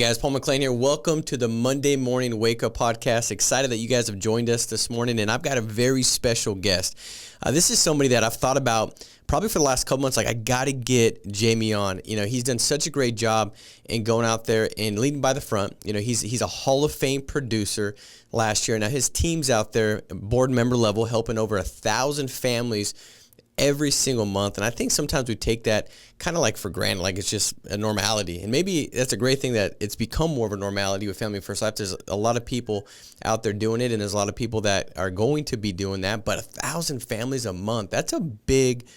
guys? Paul McLean here. Welcome to the Monday Morning Wake Up Podcast. Excited that you guys have joined us this morning, and I've got a very special guest. This is somebody that I've thought about probably for the last couple months. Like, I got to get Jamie on. You know, he's done such a great job in going out there and leading by the front. You know, he's a Hall of Fame producer last year. Now, his team's out there, board member level, helping over 1,000 families every single month. And I think sometimes we take that kind of like for granted, like it's just a normality. And maybe that's a great thing that it's become more of a normality with Family First Life. There's a lot of people out there doing it, and there's a lot of people that are going to be doing that. But 1,000 families a month, that's a big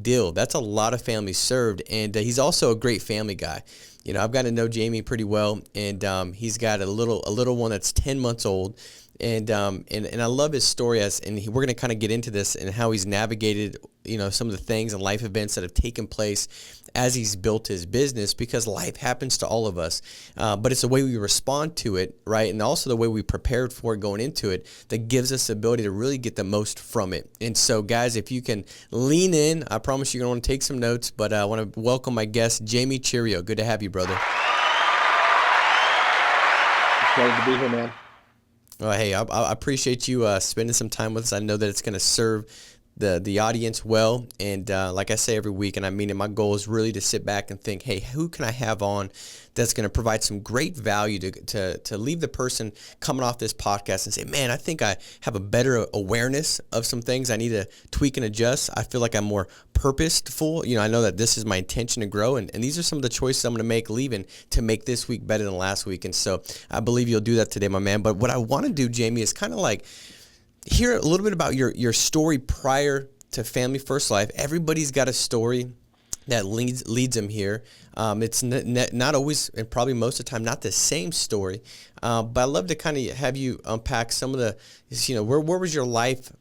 deal. That's a lot of families served. And he's also a great family guy. You know, I've got to know Jamie pretty well, and he's got a little one that's 10 months old. And I love his story, we're going to kind of get into this and how he's navigated, you know, some of the things and life events that have taken place as he's built his business, because life happens to all of us. But it's the way we respond to it, right? And also the way we prepared for it going into it that gives us the ability to really get the most from it. And so, guys, if you can lean in, I promise you're going to want to take some notes. But I want to welcome my guest, Jamie Cheerio. Good to have you, brother. Excited to be here, man. Well, hey, I appreciate you spending some time with us. I know that it's going to serve the audience well. And like I say every week, and I mean it, my goal is really to sit back and think, hey, who can I have on that's going to provide some great value to leave the person coming off this podcast and say, man, I think I have a better awareness of some things I need to tweak and adjust. I feel like I'm more purposeful. You know, I know that this is my intention to grow, and these are some of the choices I'm going to make leaving to make this week better than last week. And so I believe you'll do that today, my man. But what I want to do, Jamie, is kind of like hear a little bit about your story prior to Family First Life. Everybody's got a story that leads them here. It's not always, and probably most of the time, not the same story. But I love to kind of have you unpack some of the, you know, where was your life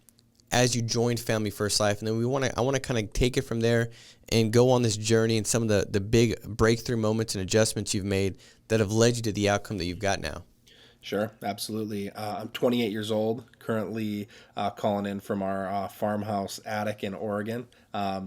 as you joined Family First Life, and then I want to kind of take it from there and go on this journey and some of the big breakthrough moments and adjustments you've made that have led you to the outcome that you've got now. Sure, absolutely. I'm 28 years old, currently calling in from our farmhouse attic in Oregon.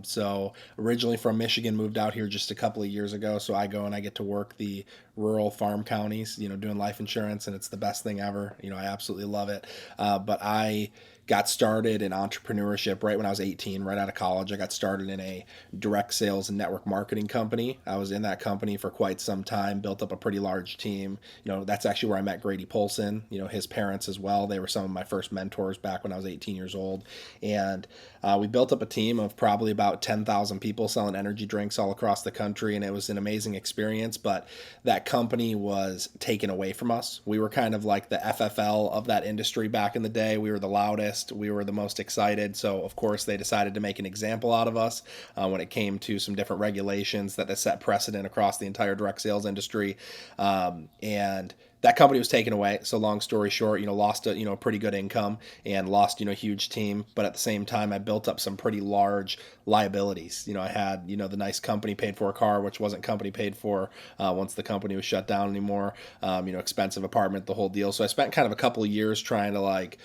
So originally from Michigan, moved out here just a couple of years ago. So I go and I get to work the rural farm counties, you know, doing life insurance, and it's the best thing ever. You know, I absolutely love it. But I got started in entrepreneurship right when I was 18, right out of college. I got started in a direct sales and network marketing company. I was in that company for quite some time, built up a pretty large team. You know, that's actually where I met Grady Polson, you know, his parents as well. They were some of my first mentors back when I was 18 years old. And we built up a team of probably about 10,000 people selling energy drinks all across the country. And it was an amazing experience, but that company was taken away from us. We were kind of like the FFL of that industry back in the day. We were the loudest. We were the most excited. So, of course, they decided to make an example out of us when it came to some different regulations that set precedent across the entire direct sales industry. And that company was taken away. So long story short, you know, lost a pretty good income and lost, a huge team. But at the same time, I built up some pretty large liabilities. You know, I had, the nice company paid for a car, which wasn't company paid for once the company was shut down anymore. Expensive apartment, the whole deal. So I spent kind of a couple of years trying to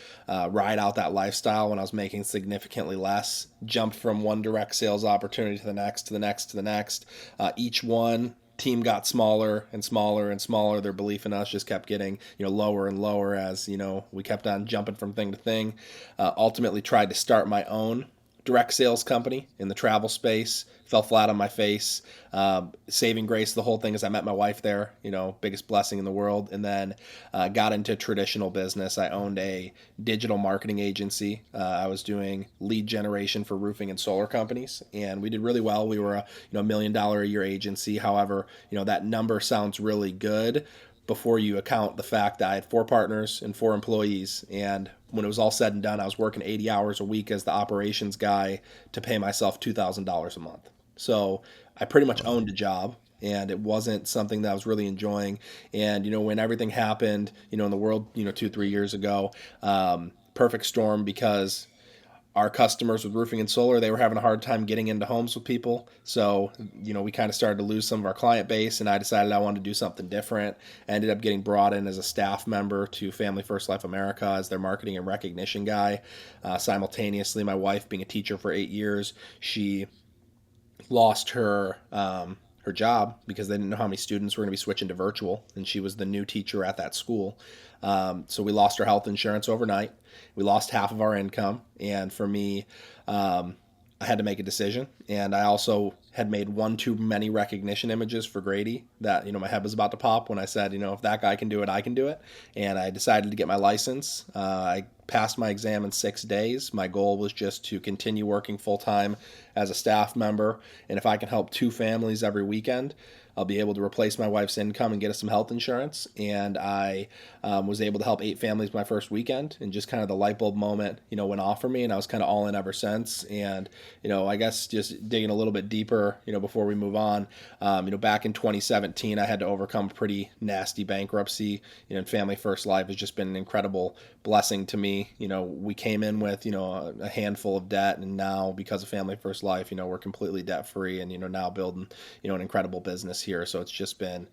ride out that lifestyle when I was making significantly less. Jumped from one direct sales opportunity to the next, to the next, to the next. Each one, team got smaller and smaller and smaller. Their belief in us just kept getting, lower and lower as, we kept on jumping from thing to thing. Ultimately tried to start my own direct sales company in the travel space. Fell flat on my face. Saving grace, the whole thing is I met my wife there, biggest blessing in the world. And then got into traditional business. I owned a digital marketing agency. I was doing lead generation for roofing and solar companies, and we did really well. We were a $1 million a year agency. However, that number sounds really good before you account the fact that I had 4 partners and 4 employees. And when it was all said and done, I was working 80 hours a week as the operations guy to pay myself $2,000 a month. So I pretty much owned a job, and it wasn't something that I was really enjoying. And, when everything happened, in the world, 2-3 years ago, perfect storm, because our customers with roofing and solar, they were having a hard time getting into homes with people. So, we kind of started to lose some of our client base, and I decided I wanted to do something different. I ended up getting brought in as a staff member to Family First Life America as their marketing and recognition guy. Simultaneously, my wife being a teacher for 8 years, she lost her her job because they didn't know how many students were going to be switching to virtual, and she was the new teacher at that school. So we lost our health insurance overnight. We lost half of our income, and for me, I had to make a decision, and I also had made one too many recognition images for Grady that, my head was about to pop when I said, if that guy can do it, I can do it. And I decided to get my license. I passed my exam in 6 days. My goal was just to continue working full time as a staff member. And if I can help 2 families every weekend, I'll be able to replace my wife's income and get us some health insurance. And I was able to help 8 families my first weekend, and just kind of the light bulb moment, went off for me, and I was kind of all in ever since. And, I guess just digging a little bit deeper, before we move on, back in 2017, I had to overcome a pretty nasty bankruptcy. And Family First Life has just been an incredible blessing to me. We came in with, a handful of debt, and now because of Family First Life, we're completely debt free, and, now building, an incredible business here. So it's just been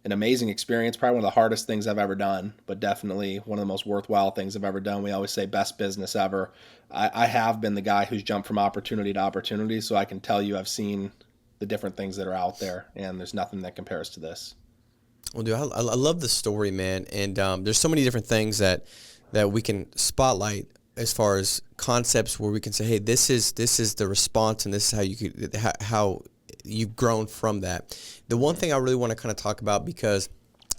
an amazing experience, probably one of the hardest things I've ever done, but definitely one of the most worthwhile things I've ever done. We always say best business ever. I have been the guy who's jumped from opportunity to opportunity, so I can tell you I've seen the different things that are out there, and there's nothing that compares to this. Well, dude, I love the story, man, and there's so many different things that we can spotlight as far as concepts where we can say, hey, this is the response, and this is how you've grown from that. The one thing I really want to kind of talk about, because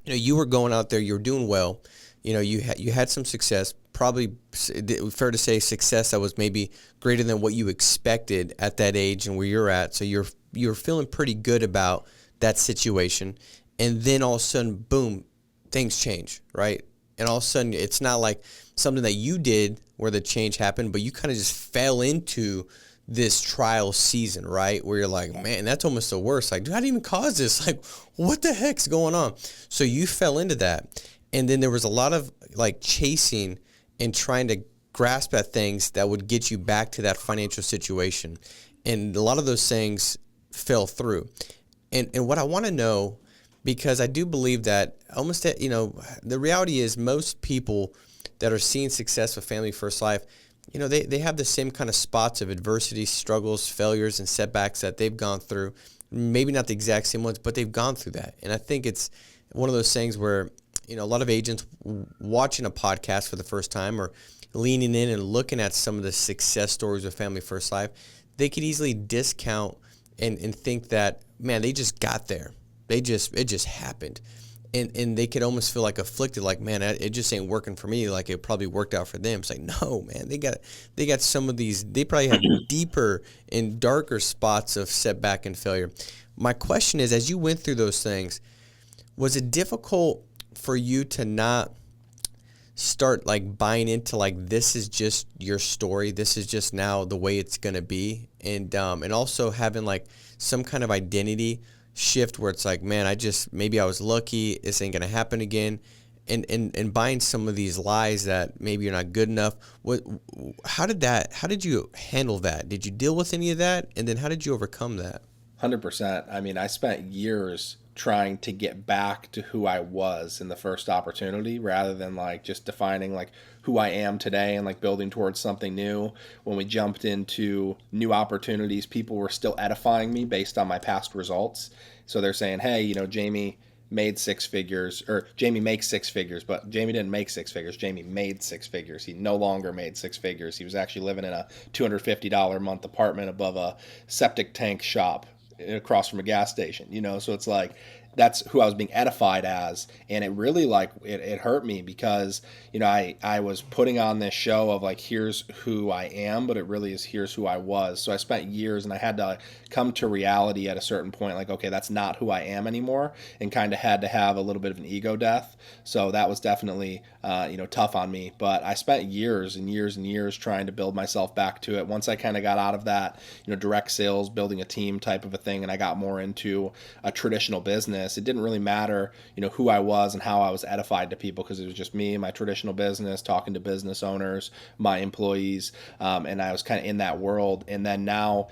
you were going out there, you were doing well, you had some success, probably fair to say success that was maybe greater than what you expected at that age and where you're at. So you're feeling pretty good about that situation, and then all of a sudden, boom, things change, right? And all of a sudden, it's not like something that you did where the change happened, but you kind of just fell into this trial season, right? Where you're like, man, that's almost the worst. Like, dude, I didn't even cause this. Like, what the heck's going on? So you fell into that. And then there was a lot of like chasing and trying to grasp at things that would get you back to that financial situation. And a lot of those things fell through. And what I want to know, because I do believe that almost, the reality is most people that are seeing success with Family First Life, they have the same kind of spots of adversity, struggles, failures, and setbacks that they've gone through. Maybe not the exact same ones, but they've gone through that. And I think it's one of those things where, a lot of agents watching a podcast for the first time or leaning in and looking at some of the success stories of Family First Life, they could easily discount and think that, man, they just got there. It just happened. And they could almost feel like afflicted, like, man, it just ain't working for me. Like it probably worked out for them. It's like, no, man, they got some of these. They probably have deeper and darker spots of setback and failure. My question is, as you went through those things, was it difficult for you to not start like buying into like this is just your story, this is just now the way it's gonna be, and also having like some kind of identity shift where it's like, man, maybe I was lucky, this ain't gonna happen again, and buying some of these lies that maybe you're not good enough. How did you handle that? Did you deal with any of that? And then how did you overcome that? 100%. I mean, I spent years trying to get back to who I was in the first opportunity, rather than like just defining like who I am today and like building towards something new. When we jumped into new opportunities, people were still edifying me based on my past results. So they're saying, hey, Jamie made 6 figures, or Jamie makes 6 figures, but Jamie didn't make 6 figures. Jamie made 6 figures. He no longer made 6 figures. He was actually living in a $250 a month apartment above a septic tank shop across from a gas station, so it's like that's who I was being edified as. And it really like it hurt me because I was putting on this show of like, here's who I am, but it really is here's who I was. So I spent years, and I had to come to reality at a certain point, like, okay, that's not who I am anymore, and kind of had to have a little bit of an ego death. So that was definitely tough on me, but I spent years and years and years trying to build myself back to it. Once I kind of got out of that direct sales, building a team type of a thing, and I got more into a traditional business, it didn't really matter who I was and how I was edified to people, because it was just me, my traditional business, talking to business owners, my employees, and I was kind of in that world. And then now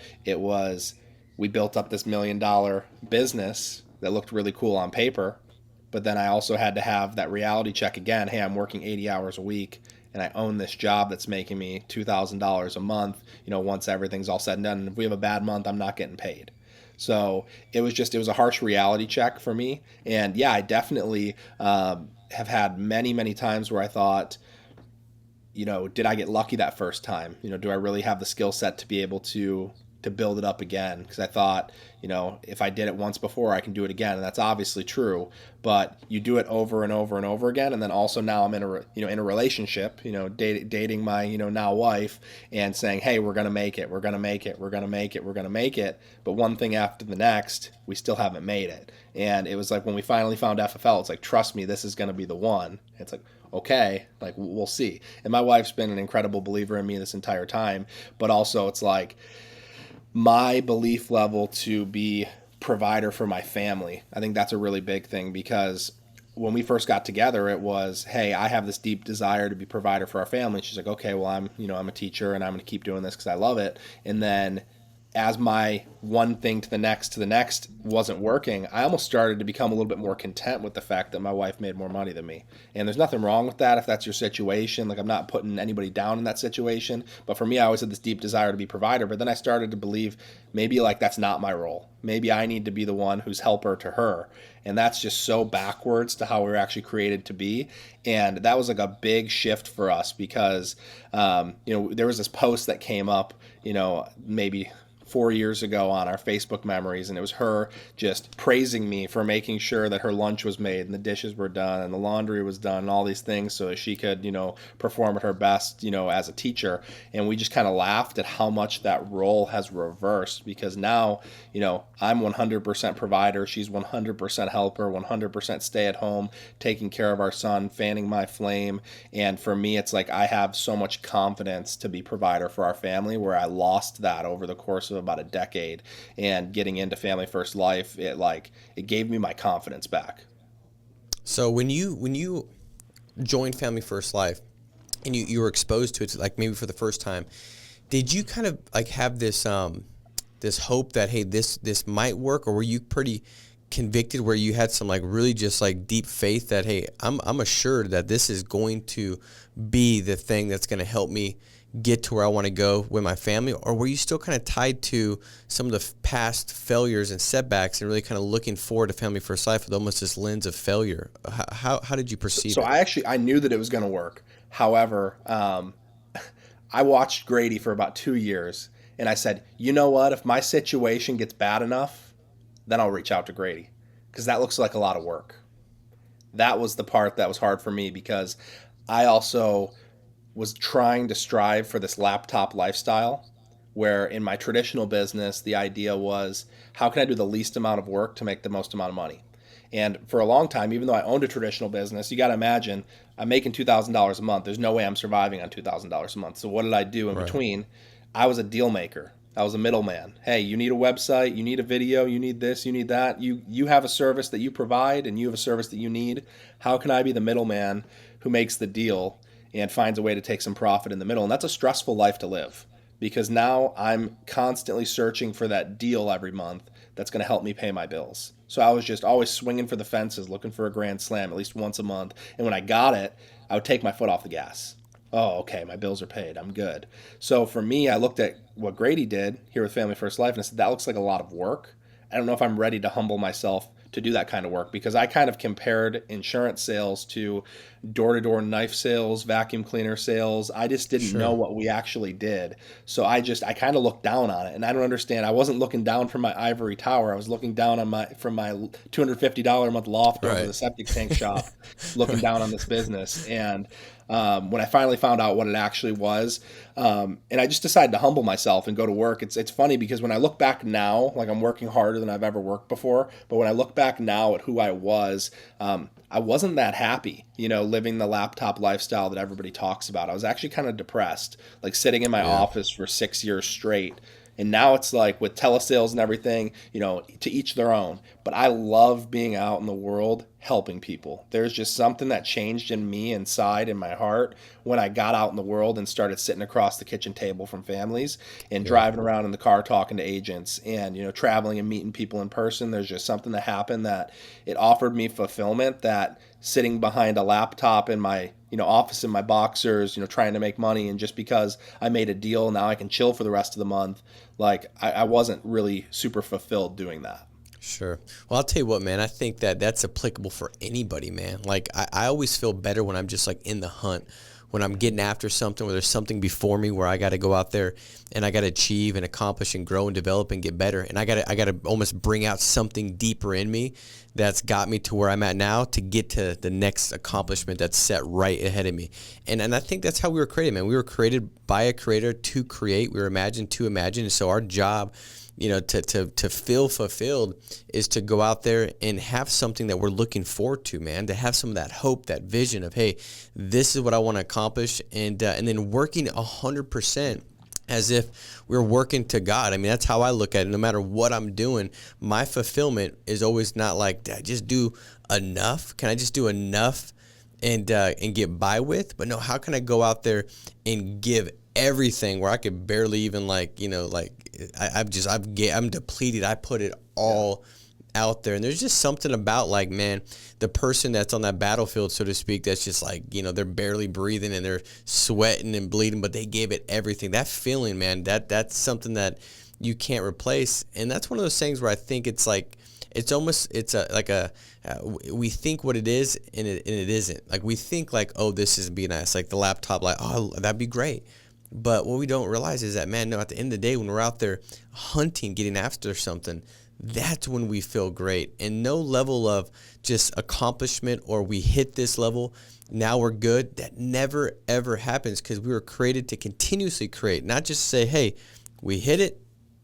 we built up this $1 million business that looked really cool on paper, but then I also had to have that reality check again. Hey, I'm working 80 hours a week, and I own this job that's making me $2,000 a month, once everything's all said and done. And if we have a bad month, I'm not getting paid. So it was a harsh reality check for me. And yeah, I definitely have had many, many times where I thought, did I get lucky that first time? Do I really have the skill set to be able to build it up again? Because I thought, if I did it once before, I can do it again, and that's obviously true. But you do it over and over and over again, and then also now I'm in in a relationship, dating my now wife, and saying, hey, we're gonna make it, we're gonna make it, we're gonna make it, we're gonna make it. But one thing after the next, we still haven't made it. And it was like when we finally found FFL, it's like, trust me, this is gonna be the one. It's like, okay, like we'll see. And my wife's been an incredible believer in me this entire time, but also it's like my belief level to be provider for my family. I think that's a really big thing because when we first got together, it was, hey, I have this deep desire to be provider for our family. And she's like, okay, well, I'm a teacher and I'm going to keep doing this because I love it. And then as my one thing to the next wasn't working, I almost started to become a little bit more content with the fact that my wife made more money than me. And there's nothing wrong with that if that's your situation. Like, I'm not putting anybody down in that situation. But for me, I always had this deep desire to be provider. But then I started to believe maybe like that's not my role. Maybe I need to be the one who's helper to her. And that's just so backwards to how we were actually created to be. And that was like a big shift for us because, there was this post that came up, maybe 4 years ago on our Facebook memories, and it was her just praising me for making sure that her lunch was made and the dishes were done and the laundry was done and all these things so that she could, perform at her best, as a teacher. And we just kind of laughed at how much that role has reversed because now, I'm 100% provider, she's 100% helper, 100% stay at home, taking care of our son, fanning my flame. And for me, it's like I have so much confidence to be provider for our family where I lost that over the course of about a decade. And getting into Family First Life, it gave me my confidence back. So when you joined Family First Life and you were exposed to it, like maybe for the first time, did you kind of like have this this hope that, hey, this might work, or were you pretty convicted where you had some like really just like deep faith that, hey, I'm assured that this is going to be the thing that's going to help me get to where I want to go with my family? Or were you still kind of tied to some of the past failures and setbacks and really kind of looking forward to Family First Life with almost this lens of failure? How did you perceive So it? I knew that it was going to work. However, I watched Grady for about 2 years and I said, you know what? If my situation gets bad enough, then I'll reach out to Grady because that looks like a lot of work. That was the part that was hard for me because I also was trying to strive for this laptop lifestyle where in my traditional business, the idea was how can I do the least amount of work to make the most amount of money? And for a long time, even though I owned a traditional business, you got to imagine I'm making $2,000 a month. There's no way I'm surviving on $2,000 a month. So what did I do in Right. between? I was a deal maker. I was a middleman. Hey, you need a website, you need a video, you need this, you need that. You have a service that you provide and you have a service that you need. How can I be the middleman who makes the deal and finds a way to take some profit in the middle? And that's a stressful life to live because now I'm constantly searching for that deal every month that's going to help me pay my bills. So I was just always swinging for the fences, looking for a grand slam at least once a month. And when I got it, I would take my foot off the gas. Oh, okay, my bills are paid. I'm good. So for me, I looked at what Grady did here with Family First Life and I said, that looks like a lot of work. I don't know if I'm ready to humble myself to do that kind of work because I kind of compared insurance sales to door-to-door knife sales, vacuum cleaner sales. I just didn't know Sure. what we actually did. So I kind of looked down on it and I don't understand. I wasn't looking down from my ivory tower. I was looking down on from my $250 a month loft over Right. the septic tank shop, looking down on this business. And when I finally found out what it actually was, and I just decided to humble myself and go to work. It's funny because when I look back now, like I'm working harder than I've ever worked before. But when I look back now at who I wasn't that happy, living the laptop lifestyle that everybody talks about. I was actually kind of depressed, like sitting in my Yeah. office for 6 years straight. And now it's like with telesales and everything, to each their own. But I love being out in the world helping people. There's just something that changed in me inside in my heart when I got out in the world and started sitting across the kitchen table from families and Yeah. driving around in the car talking to agents and traveling and meeting people in person. There's just something that happened that it offered me fulfillment that sitting behind a laptop in my office in my boxers, trying to make money. And just because I made a deal, now I can chill for the rest of the month. Like I wasn't really super fulfilled doing that. Sure. Well, I'll tell you what, man, I think that that's applicable for anybody, man. Like, I always feel better when I'm just like in the hunt, when I'm getting after something, where there's something before me where I got to go out there and I got to achieve and accomplish and grow and develop and get better. And I got to almost bring out something deeper in me that's got me to where I'm at now to get to the next accomplishment that's set right ahead of me. And I think that's how we were created, man. We were created by a creator to create. We were imagined to imagine. And so our job, to feel fulfilled is to go out there and have something that we're looking forward to, man, to have some of that hope, that vision of, hey, this is what I want to accomplish. And then working 100% as if we're working to God. I mean, that's how I look at it. No matter what I'm doing, my fulfillment is always not like, did I just do enough? Can I just do enough and get by with? But no, how can I go out there and give everything where I could barely even I'm depleted. I put it all out there. And there's just something about like, man, the person that's on that battlefield, so to speak, that's just like, they're barely breathing and they're sweating and bleeding, but they gave it everything. That feeling, man, that's something that you can't replace. And that's one of those things where I think it's like, we think what it is and it isn't. Like we think like, oh, this is be nice. Like the laptop, like, oh, that'd be great. But what we don't realize is that, man, no, at the end of the day, when we're out there hunting, getting after something, that's when we feel great. And no level of just accomplishment or we hit this level, now we're good, that never, ever happens because we were created to continuously create, not just say, hey, we hit it,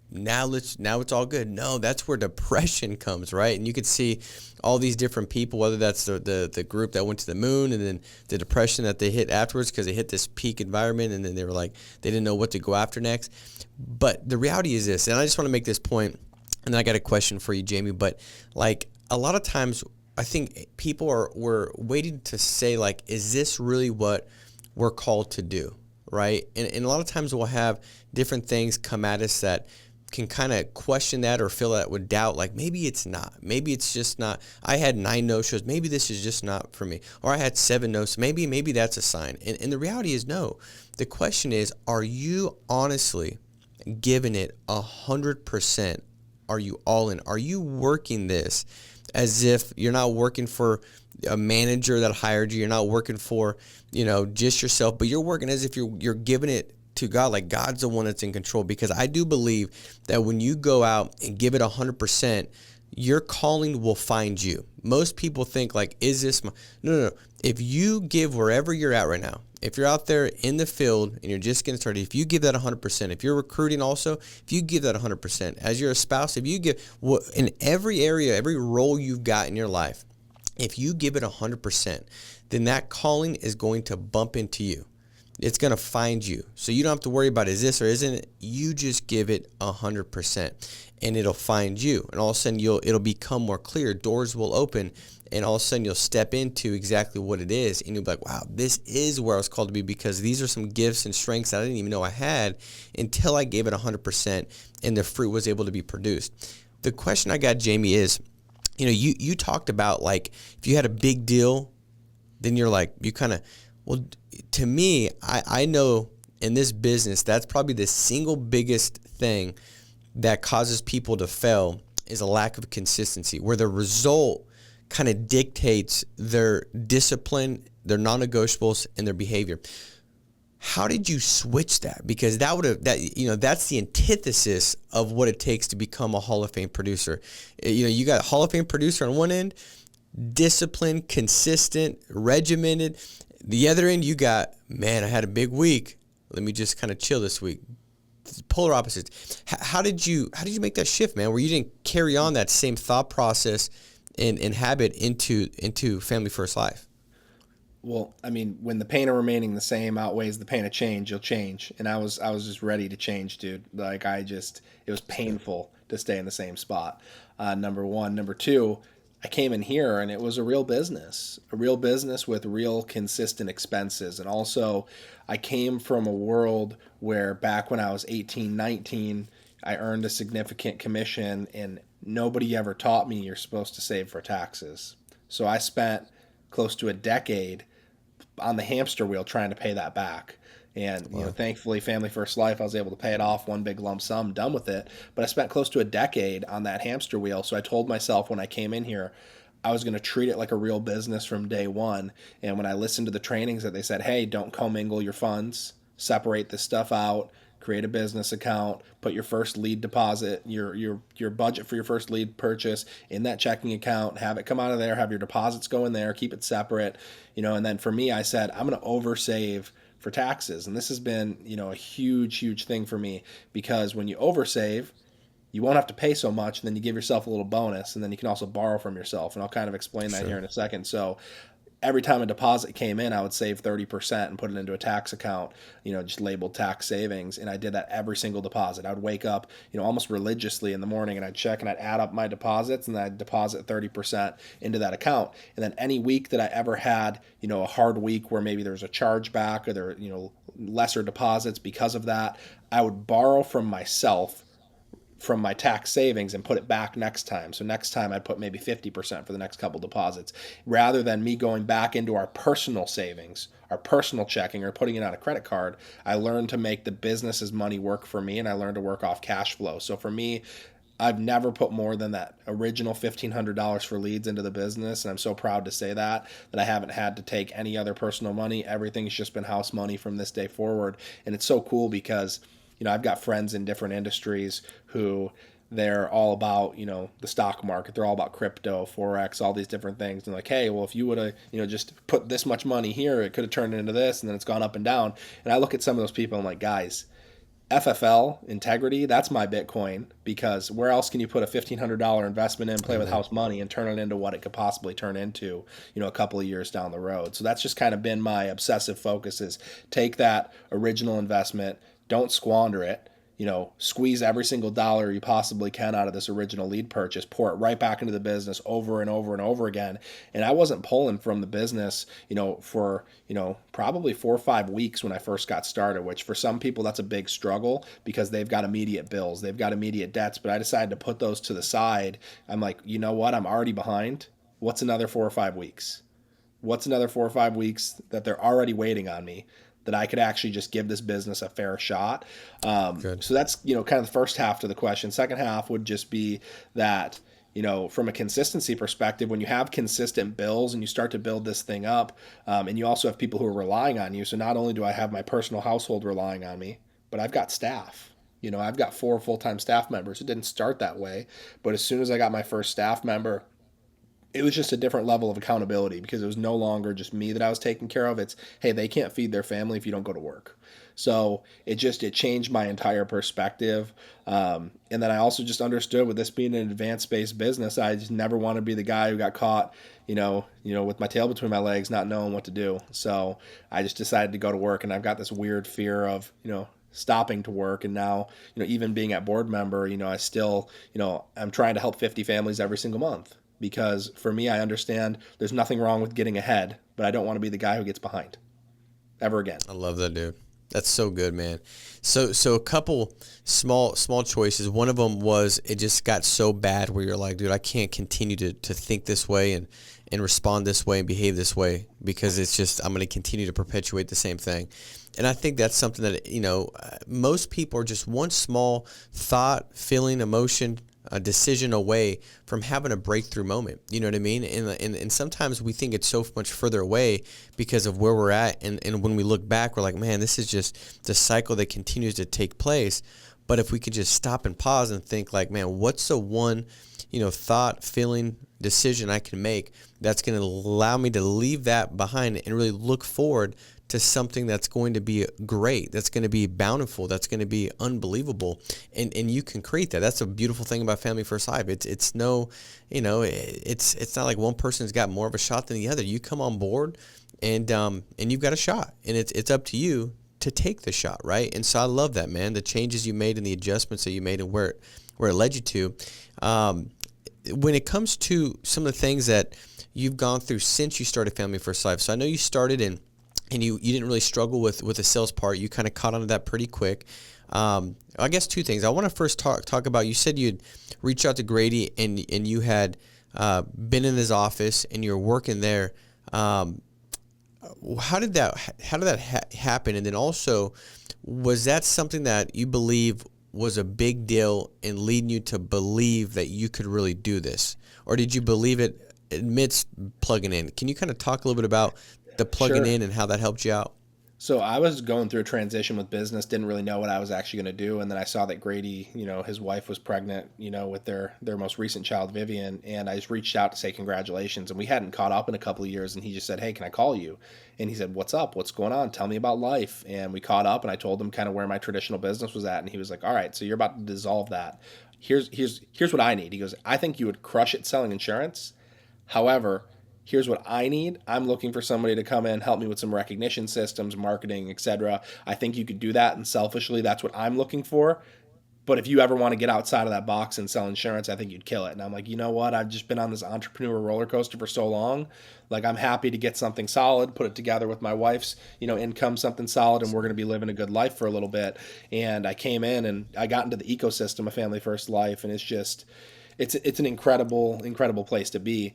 now it's all good. No, that's where depression comes, right? And you could see all these different people, whether that's the group that went to the moon and then the depression that they hit afterwards because they hit this peak environment and then they were like, they didn't know what to go after next. But the reality is this, and I just want to make this point, and then I got a question for you, Jamie, but like a lot of times I think people were waiting to say like, is this really what we're called to do, right? And a lot of times we'll have different things come at us that can kind of question that or feel that with doubt, like maybe it's not. Maybe it's just not. I had 9 no-shows. Maybe this is just not for me. Or I had 7 no's. Maybe that's a sign. And the reality is no. The question is, are you honestly giving it 100%? Are you all in? Are you working this as if you're not working for a manager that hired you? You're not working for, just yourself, but you're working as if you're giving it to God, like God's the one that's in control. Because I do believe that when you go out and give it 100%, your calling will find you. Most people think like, is this my... No. If you give wherever you're at right now, if you're out there in the field and you're just getting started, if you give that 100%, if you're recruiting also, if you give that 100%, as you're a spouse, if you give, in every area, every role you've got in your life, if you give it 100%, then that calling is going to bump into you. It's going to find you. So you don't have to worry about is this or isn't it. You just give it 100% and it'll find you. And all of a sudden it'll become more clear. Doors will open and all of a sudden you'll step into exactly what it is. And you'll be like, wow, this is where I was called to be because these are some gifts and strengths that I didn't even know I had until I gave it 100% and the fruit was able to be produced. The question I got, Jamie, is, you talked about like if you had a big deal, then you're like, you kind of, well, to me, I know in this business, that's probably the single biggest thing that causes people to fail is a lack of consistency, where the result kind of dictates their discipline, their non-negotiables, and their behavior. How did you switch that? Because that's the antithesis of what it takes to become a Hall of Fame producer. You got Hall of Fame producer on one end, disciplined, consistent, regimented. The other end, you got, man, I had a big week. Let me just kind of chill this week. Polar opposites. How did you make that shift, man, where you didn't carry on that same thought process and habit into Family First Life? Well, I mean, when the pain of remaining the same outweighs the pain of change, you'll change. And I was just ready to change, dude. Like it was painful to stay in the same spot. Number one. Number two, I came in here and it was a real business with real consistent expenses. And also I came from a world where back when I was 18, 19, I earned a significant commission and nobody ever taught me you're supposed to save for taxes. So I spent close to a decade on the hamster wheel trying to pay that back. And, thankfully, Family First Life, I was able to pay it off, one big lump sum, done with it. But I spent close to a decade on that hamster wheel. So I told myself when I came in here, I was going to treat it like a real business from day one. And when I listened to the trainings that they said, hey, don't commingle your funds, separate this stuff out, create a business account, put your first lead deposit, your budget for your first lead purchase in that checking account, have it come out of there, have your deposits go in there, keep it separate, and then for me, I said, I'm going to oversave for taxes. And this has been, a huge thing for me, because when you oversave, you won't have to pay so much, and then you give yourself a little bonus, and then you can also borrow from yourself. And I'll kind of explain that here in a second. So every time a deposit came in, I would save 30% and put it into a tax account, just labeled tax savings. And I did that every single deposit. I would wake up, almost religiously in the morning, and I'd check and I'd add up my deposits, and then I'd deposit 30% into that account. And then any week that I ever had, a hard week where maybe there's a chargeback or there, lesser deposits because of that, I would borrow from myself from my tax savings and put it back next time. So next time I'd put maybe 50% for the next couple deposits, rather than me going back into our personal savings, our personal checking, or putting it on a credit card. I learned to make the business's money work for me, and I learned to work off cash flow. So for me, I've never put more than that original $1,500 for leads into the business. And I'm so proud to say that I haven't had to take any other personal money. Everything's just been house money from this day forward. And it's so cool because I've got friends in different industries who they're all about, the stock market. They're all about crypto, Forex, all these different things. And like, hey, well, if you would have, just put this much money here, it could have turned into this, and then it's gone up and down. And I look at some of those people and I'm like, guys, FFL, integrity, that's my Bitcoin, because where else can you put a $1,500 investment in, play with house money, and turn it into what it could possibly turn into, a couple of years down the road. So that's just kind of been my obsessive focus, is take that original investment, don't squander it, squeeze every single dollar you possibly can out of this original lead purchase, pour it right back into the business over and over and over again. And I wasn't pulling from the business, for, probably 4 or 5 weeks when I first got started, which for some people that's a big struggle because they've got immediate bills, they've got immediate debts, but I decided to put those to the side. I'm like, you know what? I'm already behind. What's another 4 or 5 weeks? What's another 4 or 5 weeks that they're already waiting on me, that I could actually just give this business a fair shot? So that's, kind of the first half to the question. Second half would just be that, from a consistency perspective, when you have consistent bills and you start to build this thing up, and you also have people who are relying on you. So not only do I have my personal household relying on me, but I've got staff. I've got 4 full-time staff members. It didn't start that way, but as soon as I got my first staff member, it was just a different level of accountability, because it was no longer just me that I was taking care of. It's, hey, they can't feed their family if you don't go to work. So it changed my entire perspective. And then I also just understood, with this being an advanced-based business, I just never want to be the guy who got caught, with my tail between my legs, not knowing what to do. So I just decided to go to work, and I've got this weird fear of, stopping to work. And now, even being at board member, I still, I'm trying to help 50 families every single month. Because for me, I understand there's nothing wrong with getting ahead, but I don't want to be the guy who gets behind ever again. I love that, dude. That's so good, man. So a couple small choices. One of them was, it just got so bad where you're like, dude, I can't continue to think this way and respond this way and behave this way, because it's just, I'm going to continue to perpetuate the same thing. And I think that's something that, most people are just one small thought, feeling, emotion, a decision away from having a breakthrough moment. You know what I mean? And sometimes we think it's so much further away because of where we're at. And when we look back, we're like, man, this is just the cycle that continues to take place. But if we could just stop and pause and think like, man, what's the one, thought, feeling, decision I can make that's going to allow me to leave that behind and really look forward to something that's going to be great, that's going to be bountiful, that's going to be unbelievable, and you can create that. That's a beautiful thing about Family First Life. It's no, it's not like one person's got more of a shot than the other. You come on board, and you've got a shot, and it's up to you to take the shot, right? And so I love that, man. The changes you made and the adjustments that you made and where it led you to. When it comes to some of the things that you've gone through since you started Family First Life, so I know you started and you didn't really struggle with the sales part. You kind of caught on to that pretty quick. I guess 2 things. I want to first talk about, you said you'd reach out to Grady and you had been in his office and you were working there. How did that happen? And then also, was that something that you believe was a big deal in leading you to believe that you could really do this? Or did you believe it amidst plugging in? Can you kind of talk a little bit about the plugging Sure. in and how that helped you out? So I was going through a transition with business, didn't really know what I was actually going to do, and then I saw that Grady, his wife was pregnant, with their most recent child, Vivian, and I just reached out to say congratulations, and we hadn't caught up in a couple of years, and he just said, "Hey, can I call you?" And he said, "What's up? What's going on? Tell me about life." And we caught up, and I told him kind of where my traditional business was at, and he was like, "All right, so you're about to dissolve that. Here's what I need." He goes, "I think you would crush it selling insurance. However, here's what I need. I'm looking for somebody to come in, help me with some recognition systems, marketing, etc. I think you could do that, and selfishly, that's what I'm looking for. But if you ever want to get outside of that box and sell insurance, I think you'd kill it." And I'm like, you know what? I've just been on this entrepreneur roller coaster for so long. Like, I'm happy to get something solid, put it together with my wife's, income, something solid, and we're going to be living a good life for a little bit. And I came in and I got into the ecosystem of Family First Life, and it's an incredible place to be.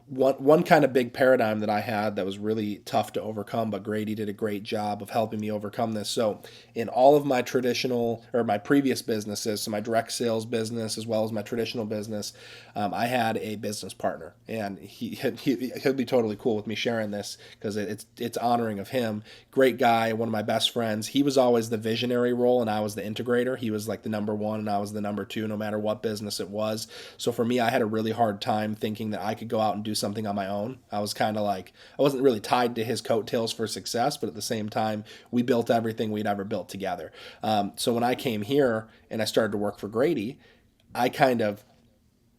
One kind of big paradigm that I had that was really tough to overcome, but Grady did a great job of helping me overcome this. So in all of my traditional or my previous businesses, so my direct sales business as well as my traditional business, I had a business partner, and he'll be totally cool with me sharing this because it's honoring of him. Great guy, one of my best friends. He was always the visionary role, and I was the integrator. He was like the number one, and I was the number two, no matter what business it was. So for me, I had a really hard time thinking that I could go out and do something on my own. I was kind of like, I wasn't really tied to his coattails for success, but at the same time, we built everything we'd ever built together. So when I came here and I started to work for Grady, I kind of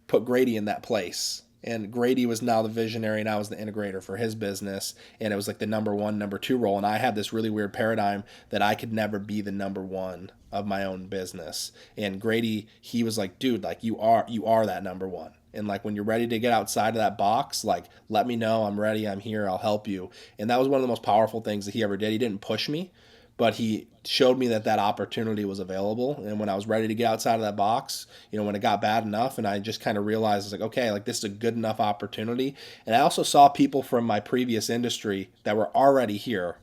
put Grady in that place. And Grady was now the visionary, and I was the integrator for his business. And it was like the number one, number two role. And I had this really weird paradigm that I could never be the number one of my own business. And Grady, he was like, "Dude, like you are that number one. And like when you're ready to get outside of that box, like let me know. I'm ready. I'm here. I'll help you." And that was one of the most powerful things that he ever did. He didn't push me, but he showed me that opportunity was available. And when I was ready to get outside of that box, when it got bad enough, and I just kind of realized, I was like, okay, like this is a good enough opportunity. And I also saw people from my previous industry that were already here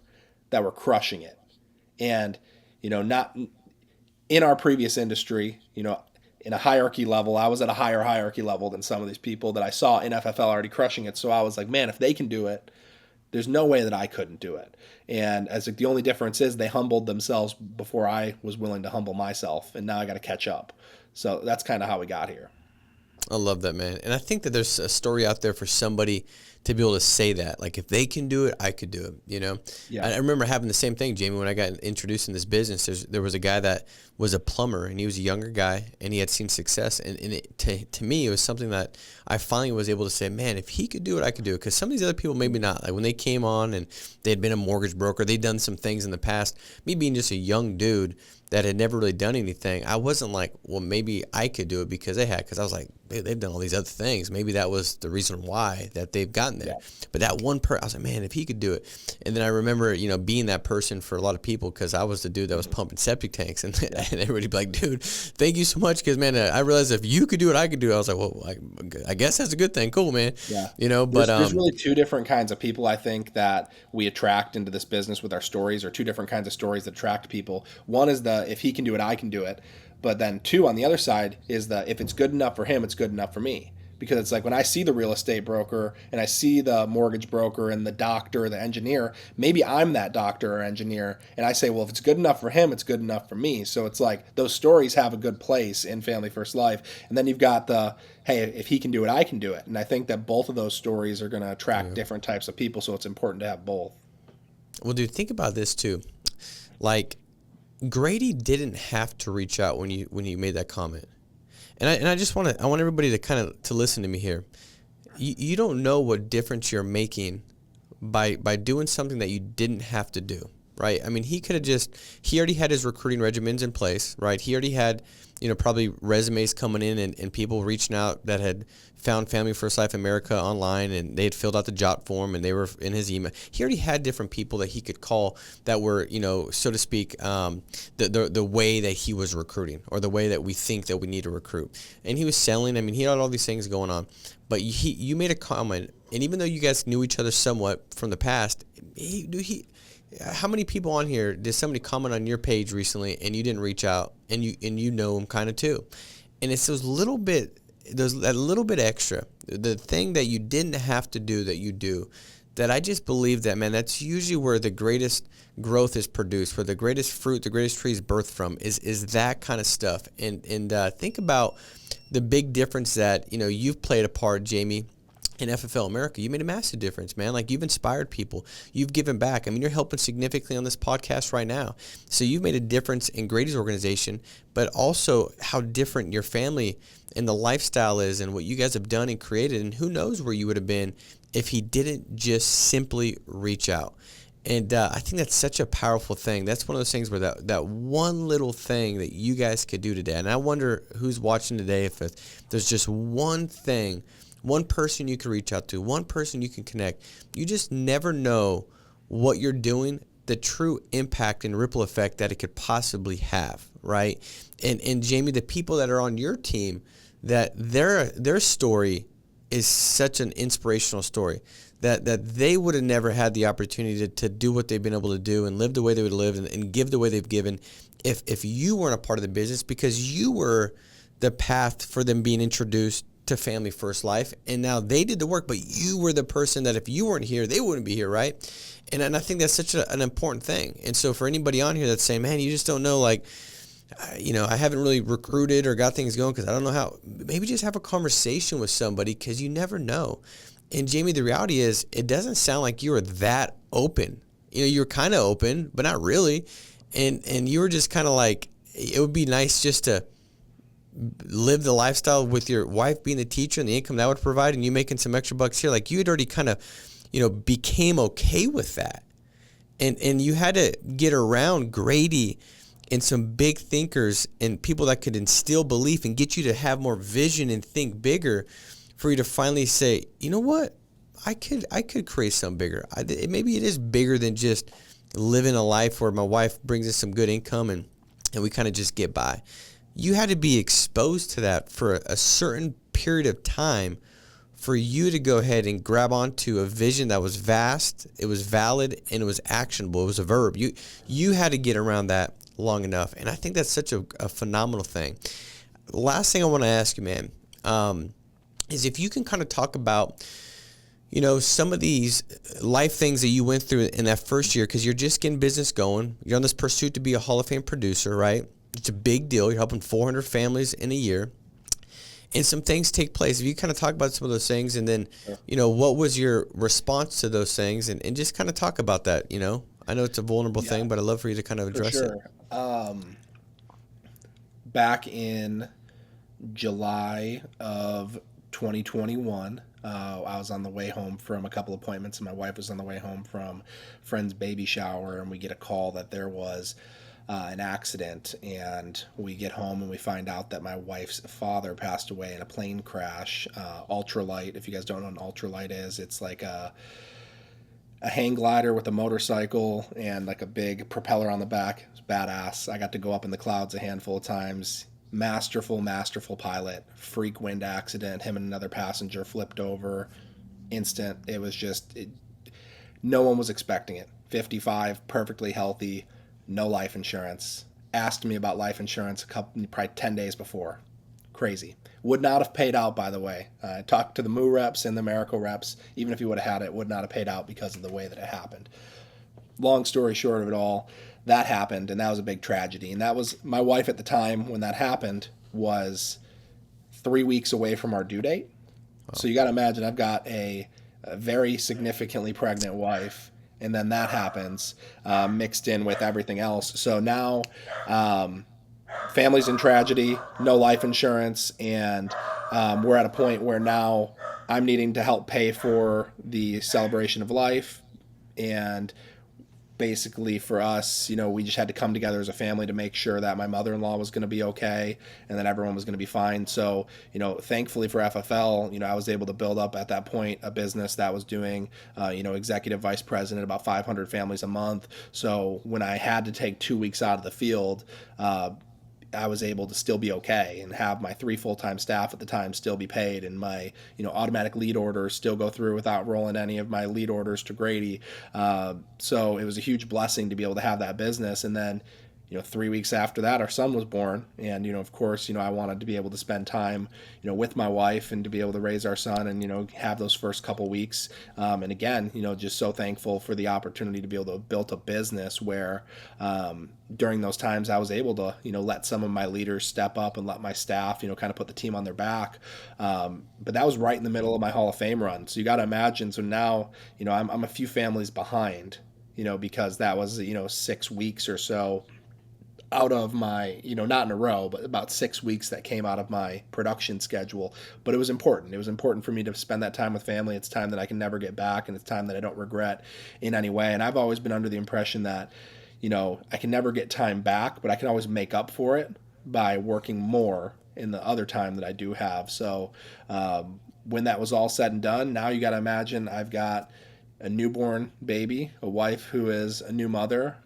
that were crushing it. And, not in our previous industry, in a hierarchy level, I was at a higher hierarchy level than some of these people that I saw in FFL already crushing it. So I was like, man, if they can do it, there's no way that I couldn't do it. And as like the only difference is they humbled themselves before I was willing to humble myself, and now I got to catch up. So that's kind of how we got here. I love that, man. And I think that there's a story out there for somebody to be able to say that. Like, if they can do it, I could do it, Yeah. I remember having the same thing, Jamie, when I got introduced in this business. There was a guy that was a plumber, and he was a younger guy, and he had seen success. And to me, it was something that I finally was able to say, man, if he could do it, I could do it. Because some of these other people, maybe not. Like, when they came on and they had been a mortgage broker, they'd done some things in the past. Me being just a young dude that had never really done anything, I wasn't like, well, maybe I could do it because they had. Because I was like, they've done all these other things. Maybe that was the reason why that they've gotten there. Yeah. But that one I was like, man, if he could do it. And then I remember, being that person for a lot of people, because I was the dude that was pumping septic tanks. And, and everybody be like, dude, thank you so much. Because, man, I realized if you could do it, I could do it. I was like, well, I guess that's a good thing. Cool, man. Yeah. But there's really two different kinds of people, I think, that we attract into this business with our stories, or two different kinds of stories that attract people. One is if he can do it, I can do it. But then two, on the other side, is if it's good enough for him, it's good enough for me. Because it's like when I see the real estate broker and I see the mortgage broker and the doctor or the engineer, maybe I'm that doctor or engineer, and I say, well, if it's good enough for him, it's good enough for me. So it's like those stories have a good place in Family First Life. And then you've got hey, if he can do it, I can do it. And I think that both of those stories are going to attract different types of people, so it's important to have both. Well, dude, think about this too. Like, Grady didn't have to reach out when you made that comment. And I just want everybody to kind of to listen to me here. You don't know what difference you're making by doing something that you didn't have to do, right? I mean, he already had his recruiting regimens in place, right? He already had, probably resumes coming in and people reaching out that had found Family First Life America online, and they had filled out the job form and they were in his email. He already had different people that he could call that were, so to speak, the way that he was recruiting, or the way that we think that we need to recruit. And he was selling. I mean, he had all these things going on. But you made a comment And even though you guys knew each other somewhat from the past, how many people on here did somebody comment on your page recently and you didn't reach out, and you know them kind of too? And it's that little bit extra, the thing that you didn't have to do that you do, that I just believe that, man, that's usually where the greatest growth is produced, where the greatest fruit, the greatest tree is birthed from, is that kind of stuff. And think about the big difference that, you've played a part, Jamie, in FFL America. You made a massive difference, man. Like, you've inspired people. You've given back. I mean, you're helping significantly on this podcast right now. So you've made a difference in Grady's organization, but also how different your family and the lifestyle is and what you guys have done and created. And who knows where you would have been if he didn't just simply reach out. And I think that's such a powerful thing. That's one of those things where that one little thing that you guys could do today. And I wonder who's watching today, if there's just one thing, one person you can reach out to, one person you can connect. You just never know what you're doing, the true impact and ripple effect that it could possibly have, right? And Jamie, the people that are on your team, that their story is such an inspirational story, that they would have never had the opportunity to do what they've been able to do and live the way they would live and give the way they've given if you weren't a part of the business, because you were the path for them being introduced to Family First Life. And now they did the work, but you were the person that if you weren't here, they wouldn't be here, right? And I think that's such an important thing. And so for anybody on here that's saying, man, you just don't know, like, I haven't really recruited or got things going because I don't know how, maybe just have a conversation with somebody, because you never know. And Jamie, the reality is, it doesn't sound like you were that open. You're kind of open, but not really. And you were just kind of like, it would be nice just to live the lifestyle with your wife being the teacher and the income that would provide, and you making some extra bucks here. Like, you had already kind of, became okay with that. And you had to get around Grady and some big thinkers and people that could instill belief and get you to have more vision and think bigger, for you to finally say, you know what, I could create something bigger. Maybe it is bigger than just living a life where my wife brings us some good income and we kind of just get by. You had to be exposed to that for a certain period of time for you to go ahead and grab onto a vision that was vast, it was valid, and it was actionable. It was a verb. You had to get around that long enough. And I think that's such a phenomenal thing. Last thing I want to ask you, man, is if you can kind of talk about, some of these life things that you went through in that first year, because you're just getting business going. You're on this pursuit to be a Hall of Fame producer, right? It's a big deal. You're helping 400 families in a year. And some things take place. If you kind of talk about some of those things, and then, what was your response to those things, and just kind of talk about that, I know it's a vulnerable thing, but I'd love for you to kind of address it. Back in July of 2021, I was on the way home from a couple appointments, and my wife was on the way home from a friend's baby shower, and we get a call that there was an accident, and we get home and we find out that my wife's father passed away in a plane crash. Ultralight, if you guys don't know what an ultralight is, it's like a hang glider with a motorcycle and like a big propeller on the back. It's badass. I got to go up in the clouds a handful of times. Masterful pilot. Freak wind accident. Him and another passenger flipped over. Instant. It was just, no one was expecting it. 55, perfectly healthy, no life insurance. Asked me about life insurance probably 10 days before. Crazy. Would not have paid out, by the way. I talked to the MU reps and the America reps. Even if he would have had it, would not have paid out because of the way that it happened. Long story short of it all, that happened, and that was a big tragedy. And that was, my wife at the time when that happened was 3 weeks away from our due date. Wow. So you got to imagine, I've got a very significantly pregnant wife, and then that happens mixed in with everything else. So now family's in tragedy, no life insurance, and we're at a point where now I'm needing to help pay for the celebration of life. And basically for us, we just had to come together as a family to make sure that my mother-in-law was going to be okay and that everyone was going to be fine. So, thankfully for FFL, I was able to build up at that point a business that was doing, executive vice president, about 500 families a month. So when I had to take 2 weeks out of the field, I was able to still be okay and have my 3 full-time staff at the time still be paid, and my automatic lead orders still go through without rolling any of my lead orders to Grady. So it was a huge blessing to be able to have that business. And then 3 weeks after that, our son was born, and of course, I wanted to be able to spend time, with my wife and to be able to raise our son, and have those first couple weeks. And again, just so thankful for the opportunity to be able to build a business where, during those times, I was able to, let some of my leaders step up and let my staff, kind of put the team on their back. But that was right in the middle of my Hall of Fame run. So you got to imagine. So now, I'm a few families behind, because that was 6 weeks or so out of my, not in a row, but about 6 weeks that came out of my production schedule. But it was important. It was important for me to spend that time with family. It's time that I can never get back, and it's time that I don't regret in any way. And I've always been under the impression that, I can never get time back, but I can always make up for it by working more in the other time that I do have. So when that was all said and done, now you got to imagine I've got a newborn baby, a wife who is a new mother,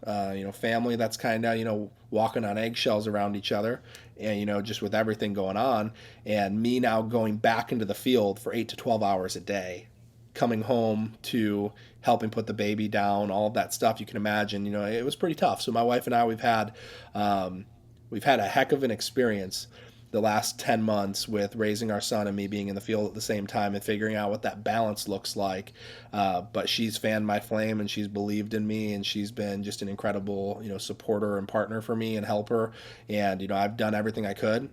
family that's kind of, walking on eggshells around each other, and, just with everything going on, and me now going back into the field for 8 to 12 hours a day, coming home to helping put the baby down, all of that stuff you can imagine, it was pretty tough. So my wife and I, we've had a heck of an experience the last 10 months with raising our son and me being in the field at the same time and figuring out what that balance looks like. But she's fanned my flame, and she's believed in me, and she's been just an incredible, supporter and partner for me and helper. And, I've done everything I could.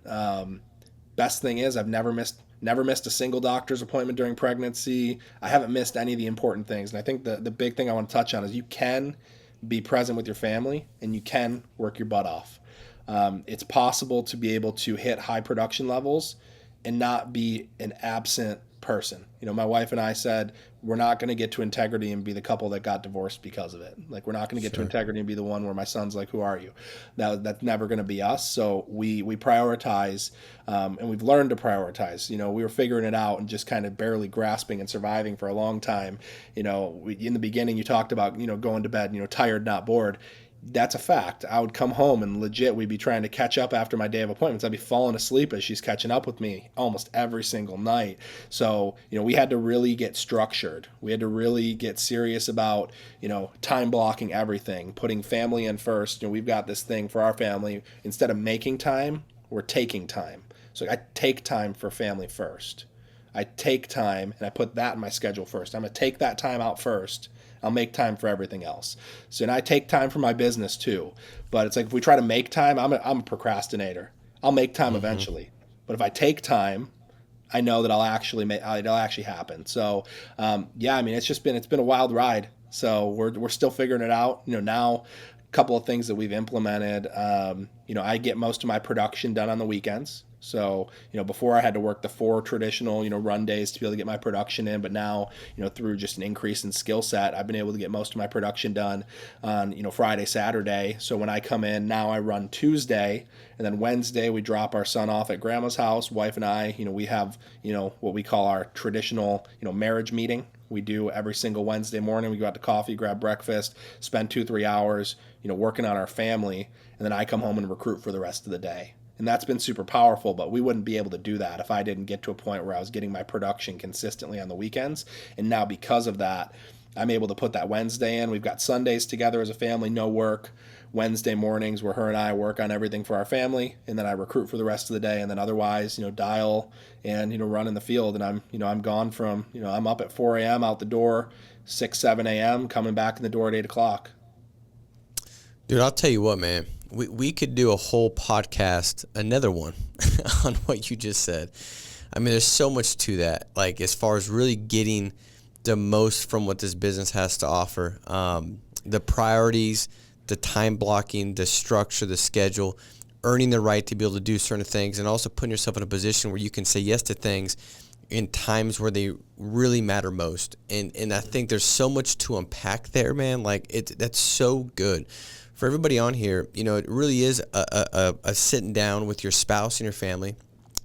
Best thing is I've never missed a single doctor's appointment during pregnancy. I haven't missed any of the important things. And I think the big thing I want to touch on is you can be present with your family, and you can work your butt off. It's possible to be able to hit high production levels and not be an absent person. My wife and I said, we're not going to get to integrity and be the couple that got divorced because of it. Like, we're not going to get to integrity and be the one where my son's like, who are you? That's never going to be us. So we prioritize, and we've learned to prioritize. We were figuring it out and just kind of barely grasping and surviving for a long time. In the beginning, you talked about, going to bed, tired, not bored. That's a fact. I would come home and legit, we'd be trying to catch up after my day of appointments. I'd be falling asleep as she's catching up with me almost every single night. So, we had to really get structured. We had to really get serious about, time blocking everything, putting family in first. We've got this thing for our family. Instead of making time, we're taking time. So I take time for family first. I take time and I put that in my schedule first. I'm going to take that time out first. I'll make time for everything else. So, and I take time for my business too. But it's like, if we try to make time, I'm a procrastinator. I'll make time eventually. But if I take time, I know that it'll actually happen. So, it's been a wild ride. So we're still figuring it out. Now, a couple of things that we've implemented. I get most of my production done on the weekends. So, before I had to work the 4 traditional, run days to be able to get my production in. But now, through just an increase in skill set, I've been able to get most of my production done on, Friday, Saturday. So when I come in, now I run Tuesday, and then Wednesday we drop our son off at grandma's house. Wife and I, we have, what we call our traditional, marriage meeting. We do every single Wednesday morning. We go out to coffee, grab breakfast, spend 2-3 hours, working on our family. And then I come home and recruit for the rest of the day. And that's been super powerful, but we wouldn't be able to do that if I didn't get to a point where I was getting my production consistently on the weekends. And now because of that, I'm able to put that Wednesday in. We've got Sundays together as a family, no work. Wednesday mornings where her and I work on everything for our family, and then I recruit for the rest of the day. And then otherwise, dial and, run in the field. And I'm gone from, I'm up at 4 a.m. out the door, 6, 7 a.m., coming back in the door at 8 o'clock. Dude, I'll tell you what, man. We could do a whole podcast, another one, on what you just said. I mean, there's so much to that, like as far as really getting the most from what this business has to offer. The priorities, the time blocking, the structure, the schedule, earning the right to be able to do certain things, and also putting yourself in a position where you can say yes to things in times where they really matter most. And I think there's so much to unpack there, man. Like that's so good. For everybody on here, it really is a sitting down with your spouse and your family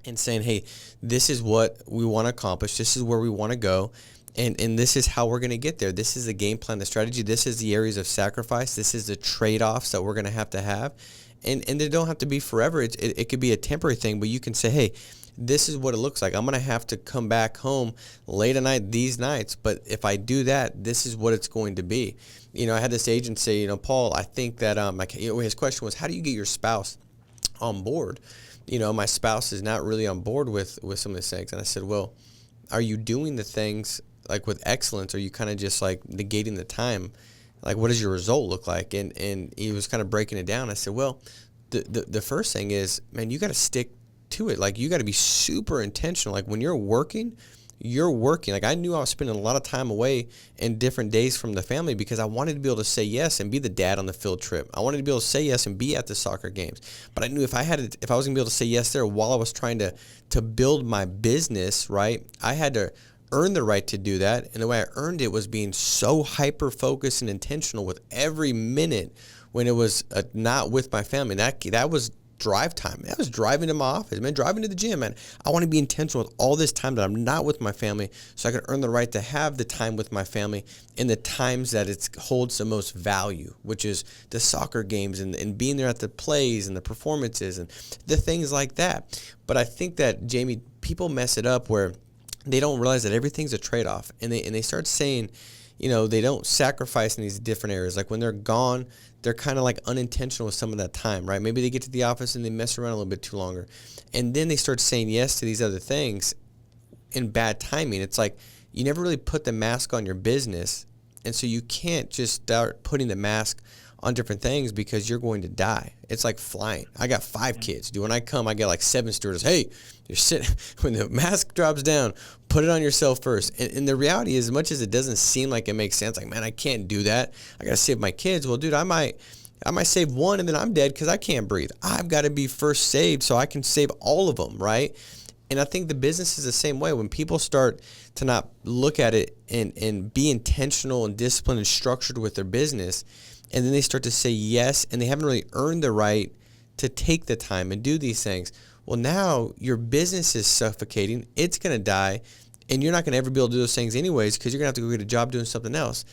and saying, hey, this is what we want to accomplish. This is where we want to go. And this is how we're going to get there. This is the game plan, the strategy. This is the areas of sacrifice. This is the trade-offs that we're going to have. And they don't have to be forever. It could be a temporary thing, but you can say, hey, this is what it looks like. I'm going to have to come back home late at night these nights, but if I do that, this is what it's going to be. I had this agent say, Paul, I think that his question was, how do you get your spouse on board? My spouse is not really on board with some of these things. And I said, well, are you doing the things like with excellence? Or are you kind of just like negating the time? Like, what does your result look like? And he was kind of breaking it down. I said, well, the first thing is, man, you got to stick to it. Like, you got to be super intentional. Like, when you're working. Like, I knew I was spending a lot of time away in different days from the family because I wanted to be able to say yes and be the dad on the field trip. I wanted to be able to say yes and be at the soccer games. But I knew if I was going to be able to say yes there while I was trying to build my business, right, I had to earn the right to do that. And the way I earned it was being so hyper-focused and intentional with every minute when it was not with my family. That was drive time. I was driving to my office, man, driving to the gym, man. I want to be intentional with all this time that I'm not with my family so I can earn the right to have the time with my family in the times that it holds the most value, which is the soccer games and being there at the plays and the performances and the things like that. But I think that, Jamie, people mess it up where they don't realize that everything's a trade-off, and they start saying, they don't sacrifice in these different areas. Like, when they're gone, they're kind of like unintentional with some of that time, right? Maybe they get to the office and they mess around a little bit too longer. And then they start saying yes to these other things in bad timing. It's like you never really put the mask on your business, and so you can't just start putting the mask on different things because you're going to die. It's like flying. I got 5 kids. When I come, I get like 7 stewardess. Hey, you're sitting, when the mask drops down, put it on yourself first. And the reality is, as much as it doesn't seem like it makes sense, like, man, I can't do that. I got to save my kids. Well, dude, I might save one and then I'm dead because I can't breathe. I've got to be first saved so I can save all of them, right? And I think the business is the same way. When people start to not look at it and be intentional and disciplined and structured with their business, and then they start to say yes, and they haven't really earned the right to take the time and do these things. Well, now your business is suffocating. It's going to die, and you're not going to ever be able to do those things anyways because you're going to have to go get a job doing something else.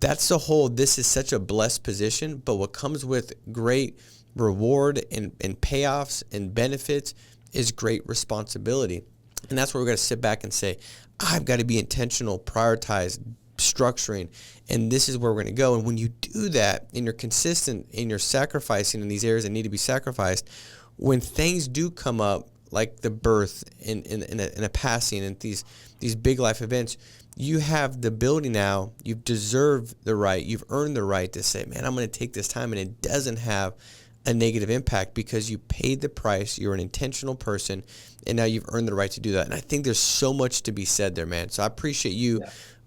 That's the whole, this is such a blessed position, but what comes with great reward and payoffs and benefits is great responsibility. And that's where we're going to sit back and say, I've got to be intentional, prioritize, structuring, and this is where we're going to go. And when you do that and you're consistent in your sacrificing in these areas that need to be sacrificed, when things do come up, like the birth in a passing and these big life events, you have the ability now, you've deserved the right, you've earned the right to say, man, I'm going to take this time, and it doesn't have a negative impact because you paid the price, you're an intentional person, and now you've earned the right to do that. And I think there's so much to be said there, man. So I appreciate you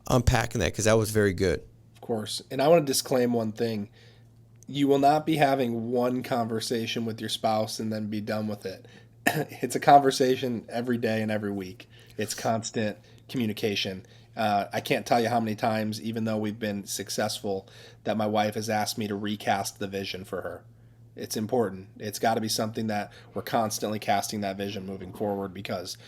unpacking that because that was very good. Of course. And I want to disclaim one thing. You will not be having one conversation with your spouse and then be done with it. It's a conversation every day and every week. It's constant communication. I can't tell you how many times, even though we've been successful, that my wife has asked me to recast the vision for her. It's important. It's got to be something that we're constantly casting that vision moving forward, because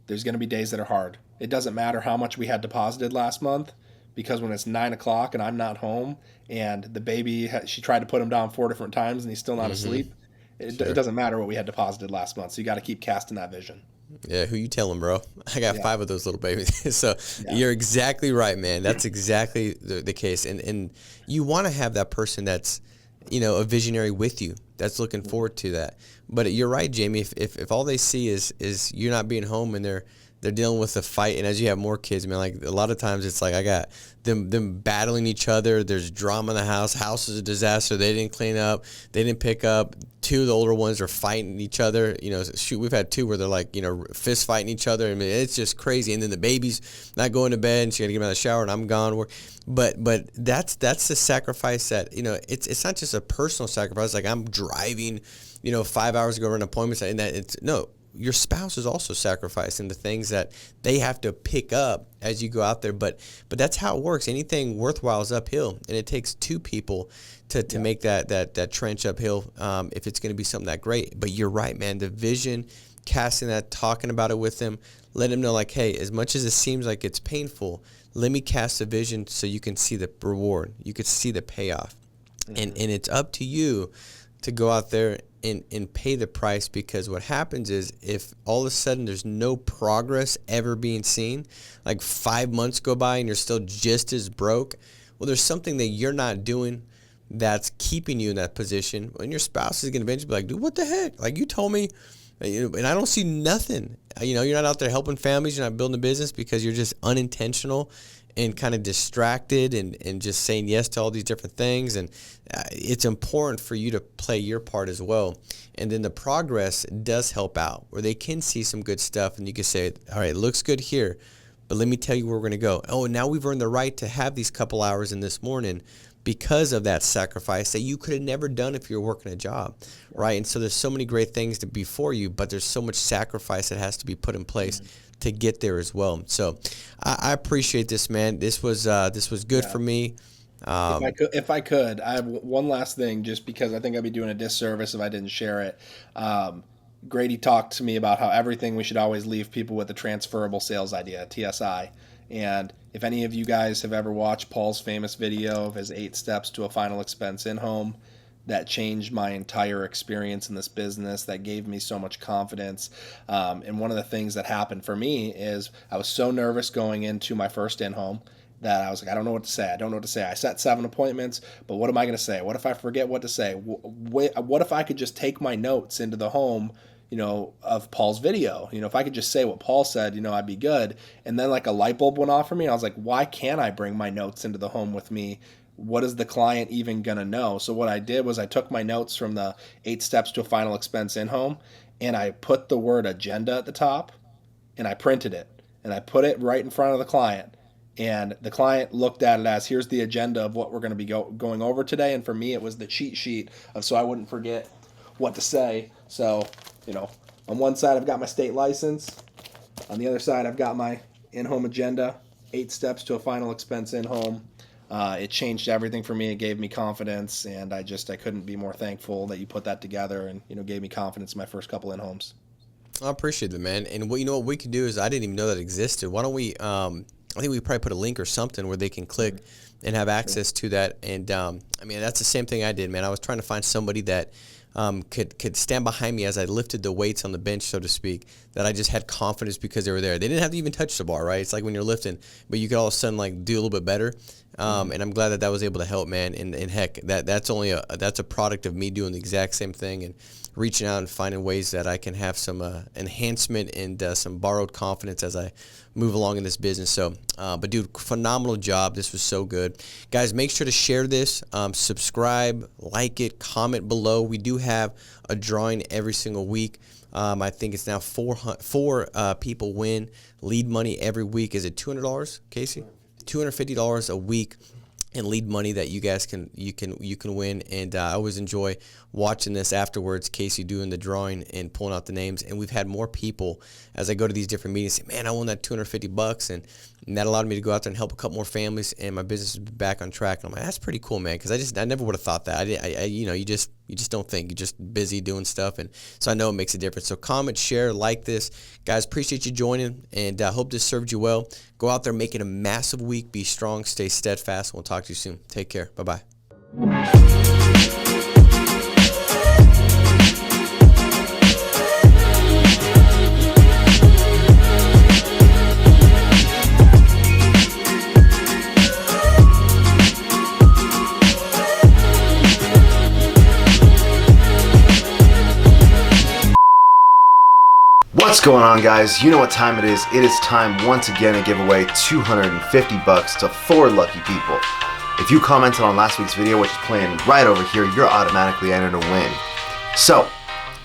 there's going to be days that are hard. It doesn't matter how much we had deposited last month, because when it's 9 o'clock and I'm not home and the baby, she tried to put him down 4 different times and he's still not asleep, it doesn't matter what we had deposited last month. So you got to keep casting that vision. Yeah, who you telling, bro? I got 5 of those little babies. So you're exactly right, man. That's exactly the case. And you want to have that person that's, a visionary with you, that's looking forward to that. But you're right, Jamie. If all they see is you not being home and they're dealing with a fight, and as you have more kids, man, like a lot of times it's like I got them battling each other. There's drama in the house. House is a disaster. They didn't clean up. They didn't pick up. 2 of the older ones are fighting each other. Shoot, we've had 2 where they're like, fist fighting each other. I mean, it's just crazy. And then the baby's not going to bed, and she got to get out of the shower, and I'm gone. But that's the sacrifice that, it's not just a personal sacrifice. Like I'm driving, 5 hours to go run appointments, and that it's no. Your spouse is also sacrificing the things that they have to pick up as you go out there. But that's how it works. Anything worthwhile is uphill, and it takes 2 people to make that trench uphill if it's going to be something that great. But you're right, man. The vision, casting that, talking about it with them, let them know, like, hey, as much as it seems like it's painful, let me cast a vision so you can see the reward. You could see the payoff. And it's up to you to go out there and pay the price, because what happens is if all of a sudden there's no progress ever being seen, like 5 months go by and you're still just as broke, well, there's something that you're not doing that's keeping you in that position. And your spouse is going to eventually be like, dude, what the heck? Like, you told me, and I don't see nothing. You're not out there helping families. You're not building a business because you're just unintentional and kind of distracted and just saying yes to all these different things. And it's important for you to play your part as well. And then the progress does help out, where they can see some good stuff and you can say, all right, it looks good here, but let me tell you where we're going to go. Oh, and now we've earned the right to have these couple hours in this morning because of that sacrifice that you could have never done if you were working a job, right? And so there's so many great things to be for you, but there's so much sacrifice that has to be put in place to get there as well. So I appreciate this, man. This was good for me. If I could, I have one last thing, just because I think I'd be doing a disservice if I didn't share it. Grady talked to me about how everything we should always leave people with a transferable sales idea, TSI. And if any of you guys have ever watched Paul's famous video of his 8 steps to a final expense in-home, that changed my entire experience in this business, that gave me so much confidence. And one of the things that happened for me is I was so nervous going into my first in-home that I was like, I don't know what to say. I don't know what to say. I set 7 appointments, but what am I going to say? What if I forget what to say? What if I could just take my notes into the home, of Paul's video? If I could just say what Paul said, I'd be good. And then like a light bulb went off for me. I was like, why can't I bring my notes into the home with me? What is the client even going to know? So what I did was I took my notes from the 8 steps to a final expense in home, and I put the word agenda at the top, and I printed it, and I put it right in front of the client. And the client looked at it as, here's the agenda of what we're going to be going over today. And for me, it was the cheat sheet so I wouldn't forget what to say. So, on one side, I've got my state license. On the other side, I've got my in-home agenda, 8 steps to a final expense in-home. It changed everything for me. It gave me confidence, and I couldn't be more thankful that you put that together and, gave me confidence in my first couple in-homes. I appreciate it, man. And what we could do is, I didn't even know that existed. Why don't we, I think we probably put a link or something where they can click and have access to that. And that's the same thing I did, man. I was trying to find somebody that could stand behind me as I lifted the weights on the bench, so to speak, that I just had confidence because they were there. They didn't have to even touch the bar, right? It's like when you're lifting, but you could all of a sudden like do a little bit better. And I'm glad that was able to help, man. And heck, that's a product of me doing the exact same thing and reaching out and finding ways that I can have some enhancement and some borrowed confidence as I move along in this business. So, but dude, phenomenal job. This was so good. Guys, make sure to share this, subscribe, like it, comment below. We do have a drawing every single week. I think it's now four people win lead money every week. Is it $200, Casey? $250 a week and lead money that you guys can win. And I always enjoy watching this afterwards, Casey doing the drawing and pulling out the names. And we've had more people as I go to these different meetings say, man, I won that $250, and that allowed me to go out there and help a couple more families, and my business is back on track. And I'm like, that's pretty cool, man, because I never would have thought that. You just don't think. You're just busy doing stuff, and so I know it makes a difference. So comment, share, like this. Guys, appreciate you joining, and hope this served you well. Go out there, make it a massive week. Be strong, stay steadfast, and we'll talk to you soon. Take care. Bye-bye. What's going on, guys? You know what time it is. It is time once again to give away $250 to 4 lucky people. If you commented on last week's video, which is playing right over here, you're automatically entered to win. So,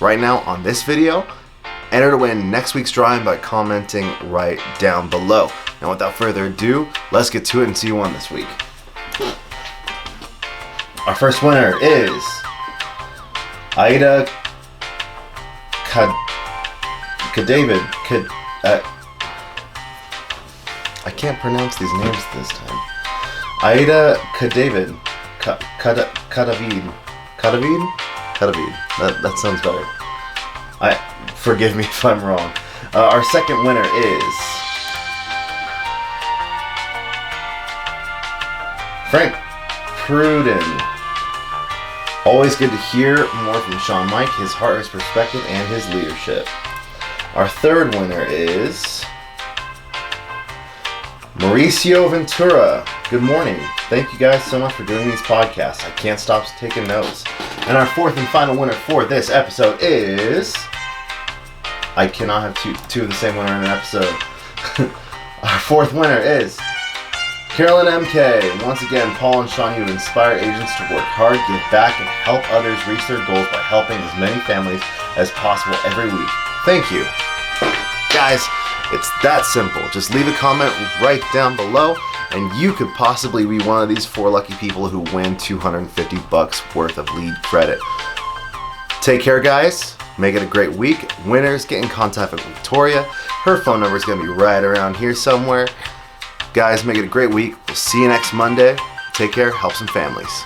right now on this video, enter to win next week's drawing by commenting right down below. Now, without further ado, let's get to it and see who won this week. Our first winner is Aida David. I can't pronounce these names this time. Aida Kadavid. Kadavid. That sounds better. Forgive me if I'm wrong. Our second winner is Frank Pruden. Always good to hear more from Sean Mike, his heart, his perspective, and his leadership. Our third winner is Mauricio Ventura. Good morning. Thank you guys so much for doing these podcasts. I can't stop taking notes. And our fourth and final winner for this episode is... I cannot have two of the same winner in an episode. Our fourth winner is Carolyn MK. Once again, Paul and Sean, you have inspired agents to work hard, give back, and help others reach their goals by helping as many families as possible every week. Thank you. Guys, it's that simple. Just leave a comment right down below, and you could possibly be one of these 4 lucky people who win $250 worth of lead credit. Take care, guys. Make it a great week. Winners, get in contact with Victoria. Her phone number is going to be right around here somewhere. Guys, make it a great week. We'll see you next Monday. Take care. Help some families.